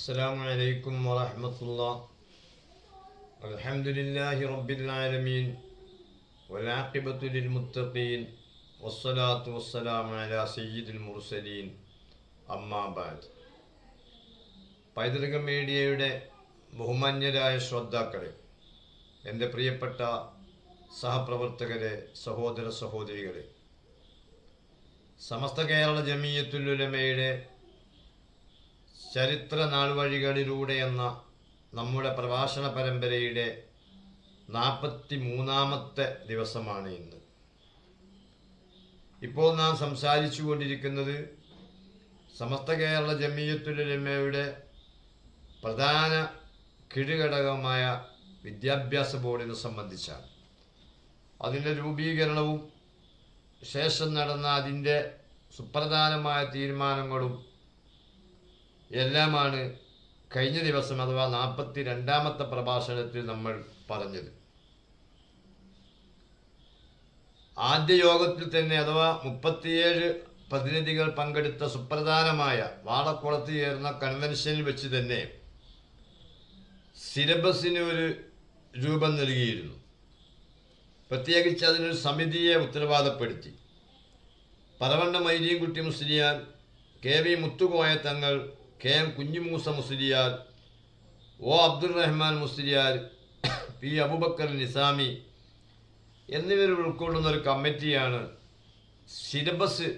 السلام عليكم ورحمة الله. الحمد لله رب العالمين والعاقبة للمتقين والصلاة والسلام على سيد المرسلين أما بعد. പൈതൃക മീഡിയയുടെ ബഹുമാന്യരായ ശ്രോതാക്കളെ, എൻ്റെ പ്രിയപ്പെട്ട സഹപ്രവർത്തകരെ, സഹോദര സഹോദരികളെ, സമസ്ത കേരള ജമിയത്തുൽ ഉലമയുടെ ചരിത്ര നാൾവഴികളിലൂടെ എന്ന നമ്മുടെ പ്രഭാഷണ പരമ്പരയുടെ 43-ാമത്തെ ദിവസമാണ് ഇന്ന്. ഇപ്പോൾ നാം സംസാരിച്ചു കൊണ്ടിരിക്കുന്നത് സമസ്ത കേരള ജമിയത്തുൽ ഉലമയുടെ പ്രധാന കീഴ്ഘടകമായ വിദ്യാഭ്യാസ ബോർഡിനെ സംബന്ധിച്ചാണ്. അതിൻ്റെ രൂപീകരണവും ശേഷം നടന്ന അതിൻ്റെ സുപ്രധാനമായ തീരുമാനങ്ങളും എല്ലാമാണ് കഴിഞ്ഞ ദിവസം അഥവാ 42-ാമത്തെ പ്രഭാഷണത്തിൽ നമ്മൾ പറഞ്ഞത്. ആദ്യ യോഗത്തിൽ തന്നെ അഥവാ 37 പ്രതിനിധികൾ പങ്കെടുത്ത സുപ്രധാനമായ വാളക്കുളത്ത് ചേർന്ന കൺവെൻഷനിൽ വെച്ച് തന്നെ സിലബസിന് ഒരു രൂപം നൽകിയിരുന്നു. പ്രത്യേകിച്ച് അതിനൊരു സമിതിയെ ഉത്തരവാദപ്പെടുത്തി. Paravanna Moideenkutty Musliyar, K V Muthukoya Thangal, K M Kunhimoosa Musliyar, O Abdurahman Musliyar, P Abubakar Nizami എന്നിവർ ഉൾക്കൊള്ളുന്ന ഒരു കമ്മിറ്റിയാണ് സിലബസ്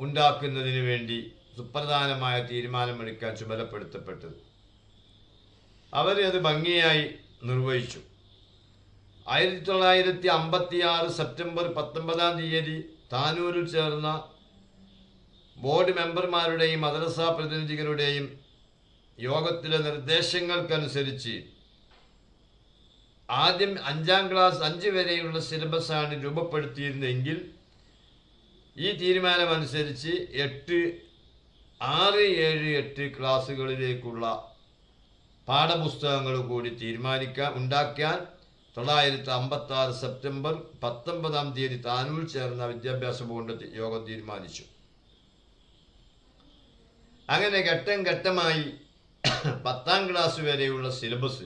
ഉണ്ടാക്കുന്നതിന് വേണ്ടി സുപ്രധാനമായ തീരുമാനമെടുക്കാൻ ചുമതലപ്പെടുത്തപ്പെട്ടത്. അവരത് ഭംഗിയായി നിർവഹിച്ചു. 1956 സെപ്റ്റംബർ 19-ാം തീയതി താനൂരിൽ ചേർന്ന ബോർഡ് മെമ്പർമാരുടെയും മദ്രസ പ്രതിനിധികളുടെയും യോഗത്തിലെ നിർദ്ദേശങ്ങൾക്കനുസരിച്ച് ആദ്യം 5-ാം ക്ലാസ് 5 വരെയുള്ള സിലബസാണ് രൂപപ്പെടുത്തിയിരുന്നതെങ്കിൽ ഈ തീരുമാനമനുസരിച്ച് 8, 6, 7, 8 ക്ലാസ്സുകളിലേക്കുള്ള പാഠപുസ്തകങ്ങൾ കൂടി ഉണ്ടാക്കാൻ 1956 സെപ്റ്റംബർ 19-ാം തീയതി താനൂർ ചേർന്ന വിദ്യാഭ്യാസ ബോർഡ് യോഗം തീരുമാനിച്ചു. അങ്ങനെ ഘട്ടം ഘട്ടമായി 10-ാം ക്ലാസ് വരെയുള്ള സിലബസ്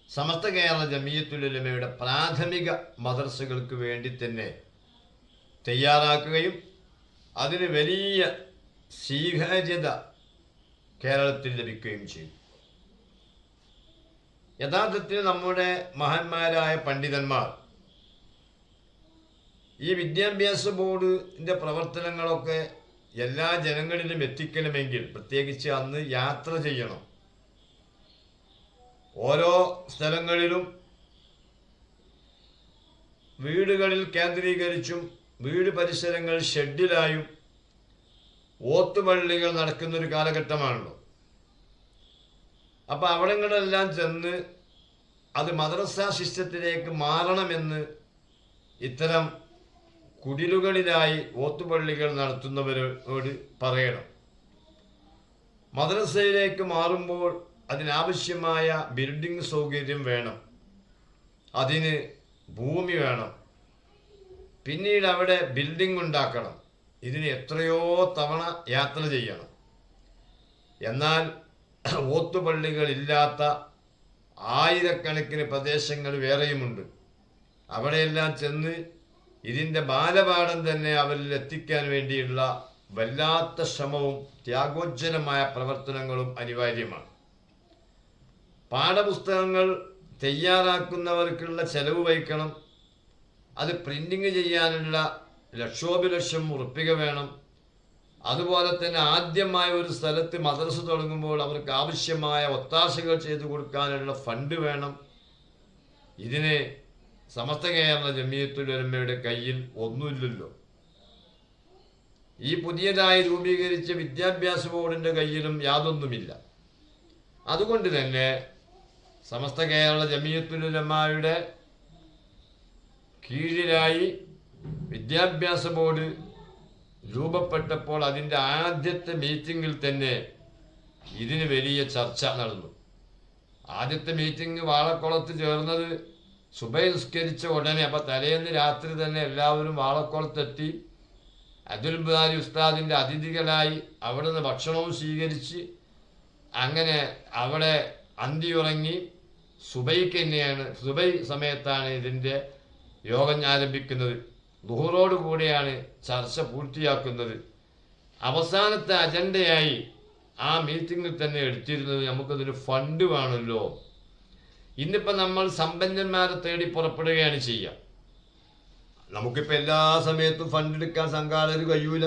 സമസ്ത കേരള ജമിയത്തുൽ ഉലമയുടെ പ്രാഥമിക മദ്രസകൾക്ക് വേണ്ടി തന്നെ തയ്യാറാക്കുകയും അതിന് വലിയ സ്വീകാര്യത കേരളത്തിൽ ലഭിക്കുകയും ചെയ്തു. യഥാർത്ഥത്തിൽ നമ്മുടെ മഹാന്മാരായ പണ്ഡിതന്മാർ ഈ വിദ്യാഭ്യാസ ബോർഡിൻ്റെ പ്രവർത്തനങ്ങളൊക്കെ എല്ലാ ജനങ്ങളിലും എത്തിക്കണമെങ്കിൽ പ്രത്യേകിച്ച് അന്ന് യാത്ര ചെയ്യണം. ഓരോ സ്ഥലങ്ങളിലും വീടുകളിൽ കേന്ദ്രീകരിച്ചും വീട് പരിസരങ്ങൾ ഷെഡിലായും ഓത്തുപള്ളികൾ നടക്കുന്നൊരു കാലഘട്ടമാണല്ലോ. അപ്പം അവിടങ്ങളെല്ലാം ചെന്ന് അത് മദ്രസ സിസ്റ്റത്തിലേക്ക് മാറണമെന്ന് ഇത്തരം കുടിലുകളിലായി ഓത്തുപള്ളികൾ നടത്തുന്നവരോട് പറയണം. മദ്രസയിലേക്ക് മാറുമ്പോൾ അതിനാവശ്യമായ ബിൽഡിംഗ് സൗകര്യം വേണം, അതിന് ഭൂമി വേണം, പിന്നീട് അവിടെ ബിൽഡിംഗ് ഉണ്ടാക്കണം. ഇതിന് എത്രയോ തവണ യാത്ര ചെയ്യണം. എന്നാൽ ഓത്തുപള്ളികളില്ലാത്ത ആയിരക്കണക്കിന് പ്രദേശങ്ങൾ വേറെയുമുണ്ട്. അവിടെയെല്ലാം ചെന്ന് ഇതിൻ്റെ ബാലപാഠം തന്നെ അവരിൽ എത്തിക്കാൻ വേണ്ടിയുള്ള വല്ലാത്ത ശ്രമവും ത്യാഗോജ്ജലമായ പ്രവർത്തനങ്ങളും അനിവാര്യമാണ്. പാഠപുസ്തകങ്ങൾ തയ്യാറാക്കുന്നവർക്കുള്ള ചെലവ് വഹിക്കണം. അത് പ്രിന്റിങ് ചെയ്യാനുള്ള ലക്ഷോപലക്ഷം ഉറുപ്പിക വേണം. അതുപോലെ തന്നെ ആദ്യമായ ഒരു സ്ഥലത്ത് മദ്രസ തുടങ്ങുമ്പോൾ അവർക്ക് ആവശ്യമായ ഒത്താശകൾ ചെയ്തു കൊടുക്കാനുള്ള ഫണ്ട് വേണം. ഇതിന് സമസ്ത കേരള ജമിയത്തുൽ ഉലമയുടെ കയ്യിൽ ഒന്നുമില്ലല്ലോ. ഈ പുതിയതായി രൂപീകരിച്ച വിദ്യാഭ്യാസ ബോർഡിൻ്റെ കയ്യിലും യാതൊന്നുമില്ല. അതുകൊണ്ട് തന്നെ സമസ്ത കേരള ജമിയത്തുൽ ഉലമയുടെ കീഴിലായി വിദ്യാഭ്യാസ ബോർഡ് രൂപപ്പെട്ടപ്പോൾ അതിൻ്റെ ആദ്യത്തെ മീറ്റിങ്ങിൽ തന്നെ ഇതിന് വലിയ ചർച്ച നടന്നു. ആദ്യത്തെ മീറ്റിംഗ് വാളക്കുളത്ത് ചേർന്നത് സുബഹി നിസ്കരിച്ച ഉടനെ. അപ്പം തലേന്ന് രാത്രി തന്നെ എല്ലാവരും വാളക്കുളത്തെത്തി അബ്ദുൽ ബാരി ഉസ്താദിൻ്റെ അതിഥികളായി അവിടുന്ന് ഭക്ഷണവും സ്വീകരിച്ച് അങ്ങനെ അവിടെ അന്തിയുറങ്ങി സുബൈക്ക് തന്നെയാണ്, സുബൈ സമയത്താണ് ഇതിൻ്റെ യോഗം ആരംഭിക്കുന്നത്. ദുഹറോട് കൂടിയാണ് ചർച്ച പൂർത്തിയാക്കുന്നത്. അവസാനത്തെ അജണ്ടയായി ആ മീറ്റിങ്ങിൽ തന്നെ എടുത്തിരുന്നത് നമുക്കതൊരു ഫണ്ട് വേണമല്ലോ. ഇന്നിപ്പോൾ നമ്മൾ സമ്പന്നന്മാരെ തേടി പുറപ്പെടുകയാണ് ചെയ്യുക. നമുക്കിപ്പോൾ എല്ലാ സമയത്തും ഫണ്ട് എടുക്കാൻ സംഘാടകർ കഴിയൂല.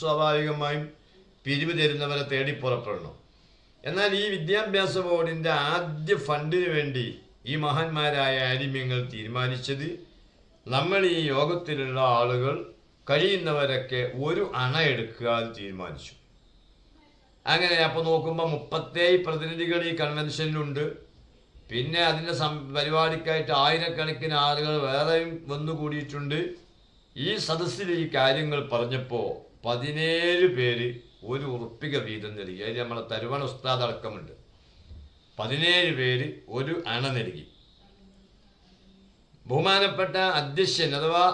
സ്വാഭാവികമായും പിരിവ് തരുന്നവരെ തേടി പുറപ്പെടണം. എന്നാൽ ഈ വിദ്യാഭ്യാസ ബോർഡിൻ്റെ ആദ്യ ഫണ്ടിന് വേണ്ടി ഈ മഹാന്മാരായ ആലിമ്യങ്ങൾ തീരുമാനിച്ചത്, നമ്മൾ ഈ യോഗത്തിലുള്ള ആളുകൾ കഴിയുന്നവരൊക്കെ ഒരു അണ എടുക്കുക എന്ന് തീരുമാനിച്ചു. അങ്ങനെ അപ്പോൾ നോക്കുമ്പോൾ 37 പ്രതിനിധികൾ ഈ കൺവെൻഷനിലുണ്ട്. പിന്നെ അതിൻ്റെ പരിപാടിക്കായിട്ട് ആയിരക്കണക്കിന് ആളുകൾ വേറെയും വന്നുകൂടിയിട്ടുണ്ട്. ഈ സദസ്സിൽ ഈ കാര്യങ്ങൾ പറഞ്ഞപ്പോൾ 17 പേര് ഒരു ഉറുപ്പിക വീതം നൽകി. അതിൽ നമ്മളെ തരുവണ ഉസ്താദ് അടക്കമുണ്ട്. 17 പേര് ഒരു അണ നൽകി. ബഹുമാനപ്പെട്ട അധ്യക്ഷൻ അഥവാ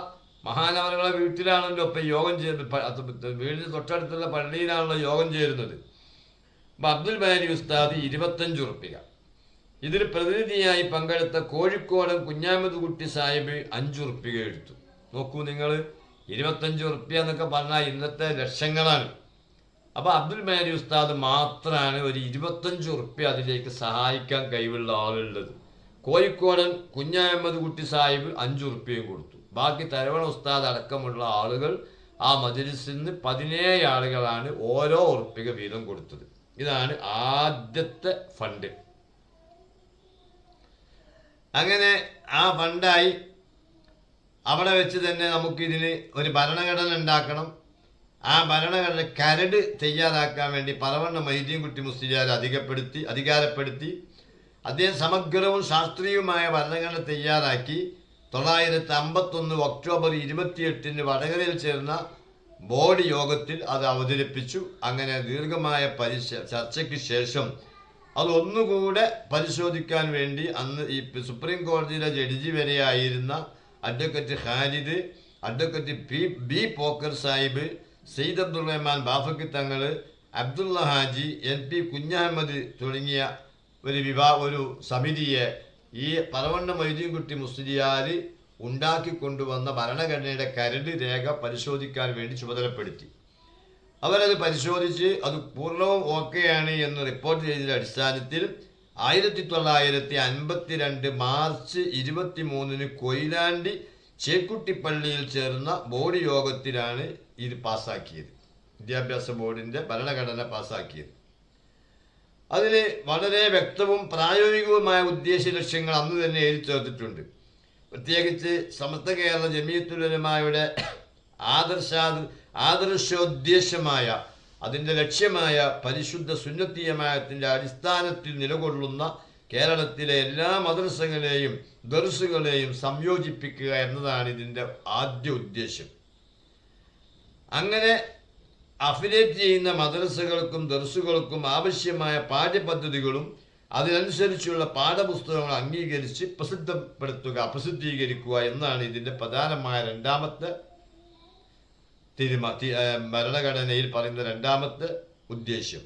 മഹാനവറുകളെ വീട്ടിലാണല്ലോ ഇപ്പം യോഗം ചേരുന്നത്. വീടിന് തൊട്ടടുത്തുള്ള പള്ളിയിലാണല്ലോ യോഗം ചേരുന്നത്. അപ്പം അബ്ദുൽ ബാരി ഉസ്താദ് 25 ഉറുപ്പിക. ഇതിൽ പ്രതിനിധിയായി പങ്കെടുത്ത കോഴിക്കോടൻ കുഞ്ഞാമത് കുട്ടി സാഹിബ് 5 ഉറുപ്പിക എടുത്തു. നോക്കൂ നിങ്ങൾ, 25 ഉറുപ്പിക എന്നൊക്കെ പറഞ്ഞാൽ ഇന്നത്തെ ലക്ഷങ്ങളാണ്. അപ്പോൾ അബ്ദുൽ ബാരി ഉസ്താദ് മാത്രമാണ് ഒരു 25 ഉറുപ്പിക അതിലേക്ക് സഹായിക്കാൻ കഴിവുള്ള ആളുള്ളത്. കോഴിക്കോടൻ കുഞ്ഞാമത് കുട്ടി സാഹിബ് 5 ഉറുപ്പികയും കൊടുത്തു. ബാക്കി തരവണ ഉസ്താദ് അടക്കമുള്ള ആളുകൾ ആ മജ്‌ലിസിൽ നിന്ന് 17 ആളുകളാണ് ഓരോ ഉറുപ്പിക വീതം കൊടുത്തത്. ഇതാണ് ആദ്യത്തെ ഫണ്ട്. അങ്ങനെ ആ ഫണ്ടായി അവിടെ വെച്ച് തന്നെ നമുക്കിതിന് ഒരു ഭരണഘടന ഉണ്ടാക്കണം. ആ ഭരണഘടന കരട് തയ്യാറാക്കാൻ വേണ്ടി പറവണ്ണ മൊയ്തീൻ കുട്ടി മുസ്ലിയാർ അധികാരപ്പെടുത്തി അദ്ദേഹം സമഗ്രവും ശാസ്ത്രീയവുമായ ഭരണഘടന തയ്യാറാക്കി 951 ഒക്ടോബർ 28 വടകരയിൽ ചേർന്ന ബോർഡ് യോഗത്തിൽ അത് അവതരിപ്പിച്ചു. അങ്ങനെ ദീർഘമായ ചർച്ചയ്ക്ക് ശേഷം അതൊന്നുകൂടെ പരിശോധിക്കാൻ വേണ്ടി അന്ന് ഈ സുപ്രീം കോടതിയിലെ ജഡ്ജി വരെയായിരുന്ന advocate Khalid, advocate B Pocker Sahib, Syed Abdul Rahman Bafaqi Thangal, Abdulla Haji, NP Kunjahammed തുടങ്ങിയ ഒരു സമിതിയെ ഈ പറവണ്ണ മൊയ്തീൻ കുട്ടി മുസ്ലിയാർ ഉണ്ടാക്കിക്കൊണ്ടുവന്ന ഭരണഘടനയുടെ കരട് രേഖ പരിശോധിക്കാൻ വേണ്ടി ചുമതലപ്പെടുത്തി. അവരത് പരിശോധിച്ച് അത് പൂർണ്ണവും ഓക്കെയാണ് എന്ന് റിപ്പോർട്ട് ചെയ്തതിൻ്റെ അടിസ്ഥാനത്തിൽ 1952 മാർച്ച് 23 കൊയിലാണ്ടി ചേക്കുട്ടിപ്പള്ളിയിൽ ചേർന്ന ബോർഡ് യോഗത്തിലാണ് ഇത് പാസ്സാക്കിയത്. വിദ്യാഭ്യാസ ബോർഡിൻ്റെ ഭരണഘടന പാസ്സാക്കിയത്. അതിൽ വളരെ വ്യക്തവും പ്രായോഗികവുമായ ഉദ്ദേശ ലക്ഷ്യങ്ങൾ അന്ന് തന്നെ എഴുതി ചേർത്തിട്ടുണ്ട്. പ്രത്യേകിച്ച് സമസ്ത കേരള ജമിയത്തുൽ ഉലമായുടെ ആദർശോദ്ദേശമായ അതിൻ്റെ ലക്ഷ്യമായ പരിശുദ്ധ സുന്നത്തിയമായത്തിൻ്റെ അടിസ്ഥാനത്തിൽ നിലകൊള്ളുന്ന കേരളത്തിലെ എല്ലാ മദ്രസകളെയും ദർസുകളെയും സംയോജിപ്പിക്കുക എന്നതാണ് ഇതിൻ്റെ ആദ്യ ഉദ്ദേശം. അങ്ങനെ അഫിലിയേറ്റ് ചെയ്യുന്ന മദ്രസകൾക്കും ദർസുകൾക്കും ആവശ്യമായ പാഠ്യപദ്ധതികളും അതിനനുസരിച്ചുള്ള പാഠപുസ്തകങ്ങൾ അംഗീകരിച്ച് പ്രസിദ്ധീകരിക്കുക എന്നാണ് ഇതിൻ്റെ പ്രധാനമായ രണ്ടാമത്തെ ഭരണഘടനയിൽ പറയുന്ന രണ്ടാമത്തെ ഉദ്ദേശ്യം.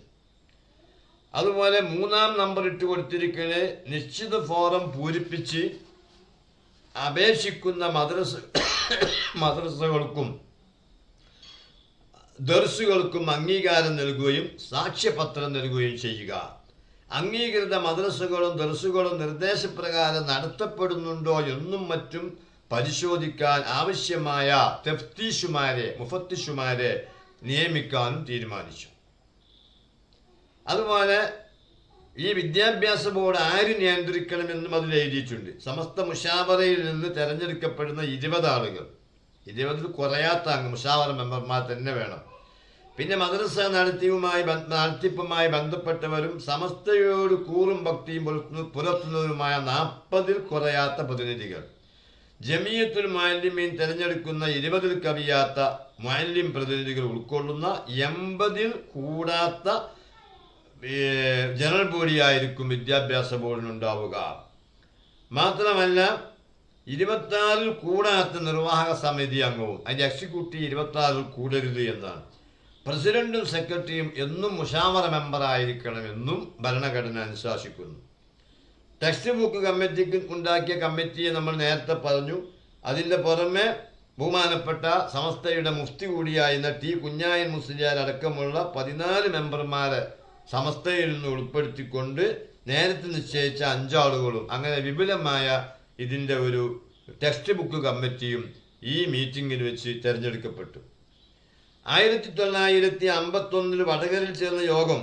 അതുപോലെ 3-ാം നമ്പർ ഇട്ട് കൊടുത്തിരിക്കുന്ന നിശ്ചിത ഫോറം പൂരിപ്പിച്ച് അപേക്ഷിക്കുന്ന മദ്രസകൾക്കും ദർസുകൾക്കും അംഗീകാരം നൽകുകയും സാക്ഷ്യപത്രം നൽകുകയും ചെയ്യുക. അംഗീകൃത മദ്രസകളും ദർസുകളും നിർദ്ദേശപ്രകാരം നടത്തപ്പെടുന്നുണ്ടോ എന്നും മറ്റും പരിശോധിക്കാൻ ആവശ്യമായ മുഫത്തിഷുമാരെ നിയമിക്കാനും തീരുമാനിച്ചു. അതുപോലെ ഈ വിദ്യാഭ്യാസ ബോർഡ് ആര് നിയന്ത്രിക്കണമെന്നും അതിൽ എഴുതിയിട്ടുണ്ട്. സമസ്ത മുഷാവറയിൽ നിന്ന് തിരഞ്ഞെടുക്കപ്പെടുന്ന 20 ആളുകൾ, 20 കുറയാത്ത മുഷാവറ മെമ്പർമാർ തന്നെ വേണം. പിന്നെ മദ്രസ നടത്തിപ്പുമായി ബന്ധപ്പെട്ടവരും സമസ്തയോട് കൂറും ഭക്തിയും പുലർത്തുന്നവരുമായ 40 കുറയാത്ത പ്രതിനിധികൾ, ജമിയത്തുൽ മുഅല്ലിമീൻ തിരഞ്ഞെടുക്കുന്ന 20 കവിയാത്ത മുഅല്ലിം പ്രതിനിധികൾ ഉൾക്കൊള്ളുന്ന 80 കൂടാത്ത ജനറൽ ബോഡിയായിരിക്കും വിദ്യാഭ്യാസ ബോർഡിനുണ്ടാവുക. മാത്രമല്ല 26 കൂടാത്ത നിർവാഹക സമിതി അംഗവും അതിൻ്റെ എക്സിക്യൂട്ടീവ് 26 കൂടരുത് എന്നാണ്. പ്രസിഡന്റും സെക്രട്ടറിയും എന്നും മുഷാവറ മെമ്പറായിരിക്കണമെന്നും ഭരണഘടന അനുശാസിക്കുന്നു. ടെക്സ്റ്റ് ബുക്ക് കമ്മിറ്റിക്ക് ഉണ്ടാക്കിയ കമ്മിറ്റിയെ നമ്മൾ നേരത്തെ പറഞ്ഞു. അതിൻ്റെ പുറമെ ബഹുമാനപ്പെട്ട സമസ്തയുടെ മുഫ്തി കൂടിയായിരുന്ന ടി കുഞ്ഞായൻ മുസ്ലിയാർ അടക്കമുള്ള 14 മെമ്പർമാരെ സമസ്തയിൽ നിന്ന് ഉൾപ്പെടുത്തിക്കൊണ്ട് നേരത്തെ നിശ്ചയിച്ച 5 ആളുകളും അങ്ങനെ വിപുലമായ ഇതിൻ്റെ ഒരു ടെക്സ്റ്റ് ബുക്ക് കമ്മിറ്റിയും ഈ മീറ്റിങ്ങിൽ വെച്ച് തിരഞ്ഞെടുക്കപ്പെട്ടു. 1951 വടകരയിൽ ചേർന്ന യോഗം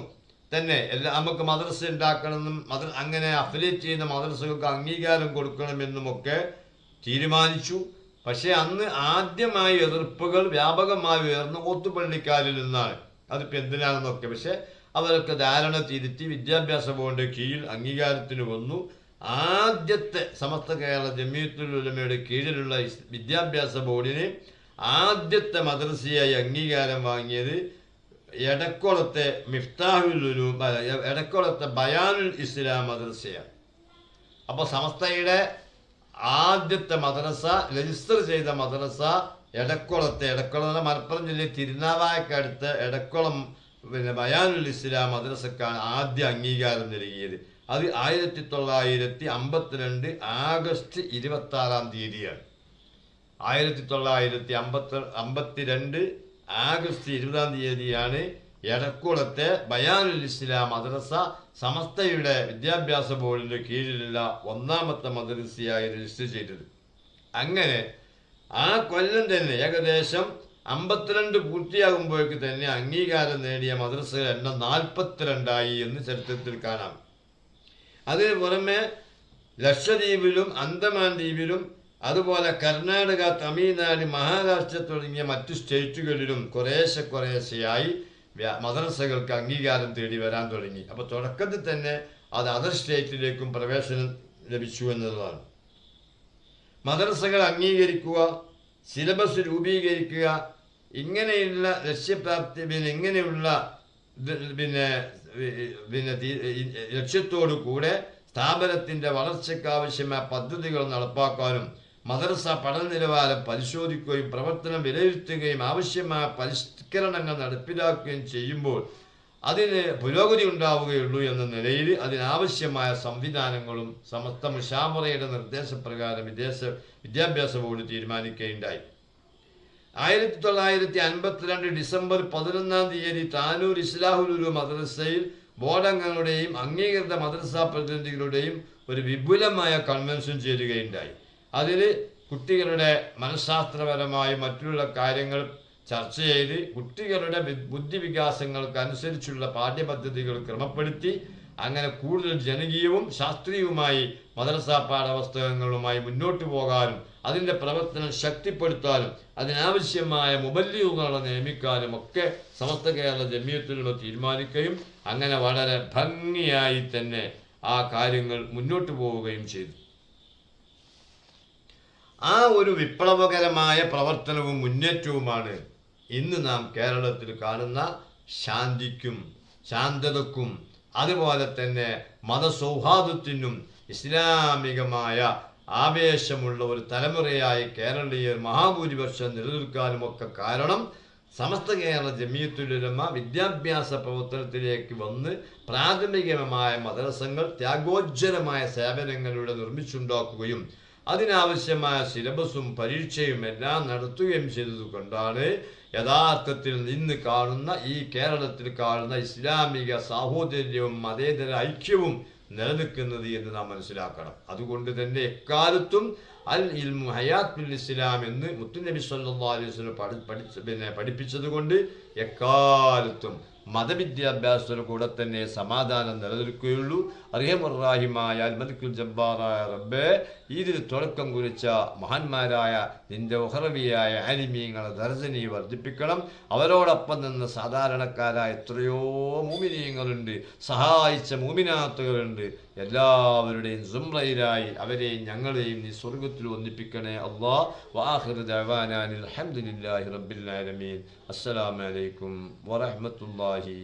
തന്നെ നമുക്ക് മദ്രസ ഉണ്ടാക്കണമെന്നും അങ്ങനെ അഫിലിയേറ്റ് ചെയ്യുന്ന മദ്രസകൾക്ക് അംഗീകാരം കൊടുക്കണമെന്നുമൊക്കെ തീരുമാനിച്ചു. പക്ഷേ അന്ന് ആദ്യമായി എതിർപ്പുകൾ വ്യാപകമായി ഉയർന്ന ഓത്തുപള്ളിക്കാരിൽ നിന്നാണ്. അതിപ്പോൾ എന്തിനാണെന്നൊക്കെ. പക്ഷെ അവരൊക്കെ ധാരണ തിരുത്തി വിദ്യാഭ്യാസ ബോർഡിൻ്റെ കീഴിൽ അംഗീകാരത്തിന് വന്നു. ആദ്യത്തെ സമസ്ത കേരള ജമിയത്തുൽ ഉലമയുടെ കീഴിലുള്ള വിദ്യാഭ്യാസ ബോർഡിന് ആദ്യത്തെ മദ്രസയായി അംഗീകാരം വാങ്ങിയത് എടക്കുളത്തെ മിഫ്താഹുൽ ഉലൂം എടക്കുളത്തെ ബയാനുൽ ഇസ്ലാം മദ്രസയാണ്. അപ്പോൾ സമസ്തയുടെ ആദ്യത്തെ മദ്രസ രജിസ്റ്റർ ചെയ്ത മദ്രസ എടക്കുളം മലപ്പുറം ജില്ലയിൽ തിരുനാവായക്കടുത്ത് എടക്കുളം ബയാനുൽ ഇസ്ലാം മദ്രസക്കാണ് ആദ്യ അംഗീകാരം നൽകിയത്. അത് 1952 ആഗസ്റ്റ് 26 തീയതിയാണ്. 1952 ആഗസ്റ്റ് 20 തീയതിയാണ് എടക്കുളത്തെ ബയാനുൽ ഇസ്ലാം മദ്രസ സമസ്തയുടെ വിദ്യാഭ്യാസ ബോർഡിൻ്റെ കീഴിലുള്ള 1ാമത്തെ മദ്രസയായി രജിസ്റ്റർ ചെയ്തത്. അങ്ങനെ ആ കൊല്ലം തന്നെ ഏകദേശം 52 പൂർത്തിയാകുമ്പോഴേക്ക് തന്നെ അംഗീകാരം നേടിയ മദ്രസകളുടെ എണ്ണം 42 എന്ന് ചരിത്രത്തിൽ കാണാം. അതിന് പുറമെ ലക്ഷദ്വീപിലും അന്തമാൻ ദ്വീപിലും അതുപോലെ കർണാടക, തമിഴ്നാട്, മഹാരാഷ്ട്ര തുടങ്ങിയ മറ്റു സ്റ്റേറ്റുകളിലും കുറേശ്ശെയായി മദ്രസകൾക്ക് അംഗീകാരം തേടി വരാൻ തുടങ്ങി. അപ്പോൾ തുടക്കത്തിൽ തന്നെ അത് അതർ സ്റ്റേറ്റിലേക്കും പ്രവേശനം ലഭിച്ചു എന്നതാണ്. മദ്രസകൾ അംഗീകരിക്കുക, സിലബസ് രൂപീകരിക്കുക, ഇങ്ങനെയുള്ള ലക്ഷ്യപ്രാപ്തി ഇങ്ങനെയുള്ള ലക്ഷ്യത്തോടു കൂടെ സ്ഥാപനത്തിൻ്റെ വളർച്ചയ്ക്കാവശ്യമായ പദ്ധതികൾ നടപ്പാക്കാനും മദ്രസ പഠന നിലവാരം പരിശോധിക്കുകയും പ്രവർത്തനം വിലയിരുത്തുകയും ആവശ്യമായ പരിഷ്കരണങ്ങൾ നടപ്പിലാക്കുകയും ചെയ്യുമ്പോൾ അതിന് പുരോഗതി ഉണ്ടാവുകയുള്ളൂ എന്ന നിലയിൽ അതിനാവശ്യമായ സംവിധാനങ്ങളും സമസ്ത മുശാവറയുടെ നിർദ്ദേശപ്രകാരം വിദ്യാഭ്യാസ ബോർഡ് തീരുമാനിക്കുകയുണ്ടായി. 1952 ഡിസംബർ 11 തീയതി താനൂർ ഇസ്ലാഹുൽ ഉലൂം മദ്രസയിൽ ബോർഡംഗങ്ങളുടെയും അംഗീകൃത മദ്രസാ പ്രതിനിധികളുടെയും ഒരു വിപുലമായ കൺവെൻഷൻ ചേരുകയുണ്ടായി. അതിൽ കുട്ടികളുടെ മനഃശാസ്ത്രപരമായും മറ്റുള്ള കാര്യങ്ങൾ ചർച്ച ചെയ്ത് കുട്ടികളുടെ ബുദ്ധിവികാസങ്ങൾക്കനുസരിച്ചുള്ള പാഠ്യപദ്ധതികൾ ക്രമപ്പെടുത്തി അങ്ങനെ കൂടുതൽ ജനകീയവും ശാസ്ത്രീയവുമായി മദ്രസാ പാഠപുസ്തകങ്ങളുമായി മുന്നോട്ട് പോകാനും അതിൻ്റെ പ്രവർത്തനം ശക്തിപ്പെടുത്താനും അതിനാവശ്യമായ മുബല്ലിഗുകളെ നിയമിക്കാനും ഒക്കെ സമസ്ത കേരള ജമിയത്തുൽ ഉലമ തീരുമാനിക്കുകയും അങ്ങനെ വളരെ ഭംഗിയായി തന്നെ ആ കാര്യങ്ങൾ മുന്നോട്ട് പോവുകയും ചെയ്തു. ആ ഒരു വിപ്ലവകരമായ പ്രവർത്തനവും മുന്നേറ്റവുമാണ് ഇന്ന് നാം കേരളത്തിൽ കാണുന്ന ശാന്തിക്കും ശാന്തതക്കും അതുപോലെ തന്നെ മതസൗഹാർദ്ദത്തിനും ഇസ്ലാമികമായ ആവേശമുള്ള ഒരു തലമുറയായി കേരളീയർ മഹാഭൂരിപക്ഷം നിലനിൽക്കാനുമൊക്കെ കാരണം സമസ്ത കേരള ജമിയത്തുൽ ഉലമ വിദ്യാഭ്യാസ പ്രവർത്തനത്തിലേക്ക് വന്ന് പ്രാഥമികമായ മദ്രസകൾ ത്യാഗോജ്ജലമായ സേവനങ്ങളിലൂടെ നിർമ്മിച്ചുണ്ടാക്കുകയും അതിനാവശ്യമായ സിലബസും പരീക്ഷയും എല്ലാം നടത്തുകയും ചെയ്തതുകൊണ്ടാണ് യഥാർത്ഥത്തിൽ ഇന്ന് കാണുന്ന ഈ കേരളത്തിൽ കാണുന്ന ഇസ്ലാമിക സാഹോദര്യവും മതേതര ഐക്യവും നിലനിൽക്കുന്നത് എന്ന് നാം മനസ്സിലാക്കണം. അതുകൊണ്ട് തന്നെ എക്കാലത്തും അൽ ഇൽമു ഹയാത്തുൽ ഇസ്ലാം എന്ന് മുത്തുനബി സല്ലല്ലാഹു അലൈഹി വസല്ലം പഠിപ്പിച്ചത് കൊണ്ട് എക്കാലത്തും മതവിദ്യാഭ്യാസത്തിന് കൂടെ തന്നെ സമാധാനം നിലനിൽക്കുകയുള്ളൂ. അർഹമുർ-റഹീമായ അൽ-മലിക്കുൽ ജബ്ബാറായ റബ്ബേ, ഇതിന് തുടക്കം കുറിച്ച മഹാന്മാരായ നിന്റെ ഉഹറവിയായ ആലിമീങ്ങളെ ദർജ നീ വർദ്ധിപ്പിക്കണം. അവരോടൊപ്പം നിന്ന് സാധാരണക്കാരായ എത്രയോ മുഅ്മിനീങ്ങളുണ്ട്, സഹായിച്ച മുഅ്മിനാത്തുകളുണ്ട്. എല്ലാവരുടെയും സുംറയിലായി അവരെയും ഞങ്ങളെയും നീ സ്വർഗത്തിൽ ഒന്നിപ്പിക്കണേ അല്ലാഹ്. വആഖിറു ദഅവാനാ അൽഹംദുലില്ലാഹി റബ്ബിൽ ആലമീൻ. അസ്സലാമു അലൈക്കും വറഹ്മത്തുള്ളാഹി